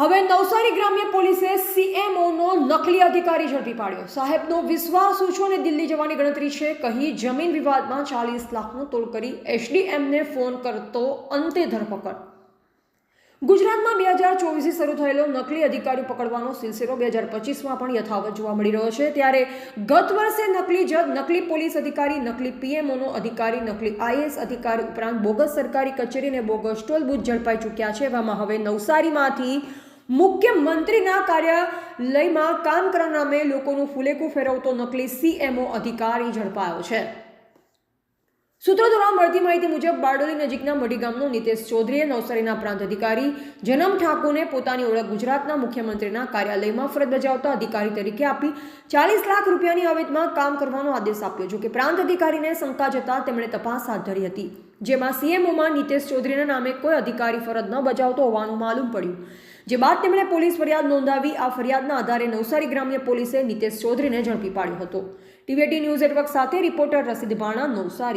હવે નવસારી ગ્રામ્ય પોલીસે સીએમઓનો નકલી અધિકારી ઝડપી પાડ્યો। સાહેબનો વિશ્વાસ ઊંચો અને દિલ્હી જવાની ગણતરી છે કહી જમીન વિવાદમાં 40 લાખનો તોડ કરી એસડીએમને ફોન કરતો અંતે ધરપકડ। ગુજરાતમાં 2024થી શરૂ થયેલો નકલી અધિકારી પકડવાનો સિલસિલો 2025માં પણ યથાવત જોવા મળી રહ્યો છે। ત્યારે ગત વર્ષે નકલી જજ, નકલી પોલીસ અધિકારી, નકલી પીએમઓનો અધિકારી, નકલી આઈએએસ અધિકારી ઉપરાંત બોગસ સરકારી કચેરી અને બોગસ ટોલ બૂથ ઝડપાઈ ચૂક્યા છે। એવામાં હવે નવસારીમાંથી મુખ્યમંત્રીના કાર્યાલયમાં કામ કરવા નામે લોકોનું ફુલેકું ફેરવતો નકલી સીએમઓ અધિકારી ઝડપાયો છે। સૂત્રો દ્વારા મળતી માહિતી મુજબ બારડોલી નજીકના મઢી ગામનો નિતેશ ચૌધરીએ નવસારીના પ્રાંત અધિકારી જનમ ઠાકોરને પોતાની ઓળખ ગુજરાતના મુખ્યમંત્રીના કાર્યાલયમાં ફરજ બજાવતા અધિકારી તરીકે આપી 40 લાખ રૂપિયાની આવકમાં કામ કરવાનો આદેશ આપ્યો। જો કે પ્રાંત અધિકારીને શંકા જતા તેમણે તપાસ હાથ ધરી હતી, જેમાં સીએમઓમાં નિતેશ ચૌધરીના નામે કોઈ અધિકારી ફરજ ન બજાવતો હોવાનું માલુમ પડ્યું, જે બાદ તેમણે પોલીસ ફરિયાદ નોંધાવી। આ ફરિયાદના આધારે નવસારી ગ્રામ્ય પોલીસે નિતેશ ચૌધરીને ઝડપી પાડ્યો હતો। ટીવી18 ન્યૂઝ નેટવર્ક સાથે રિપોર્ટર રસીદ ભાણા, નવસારી।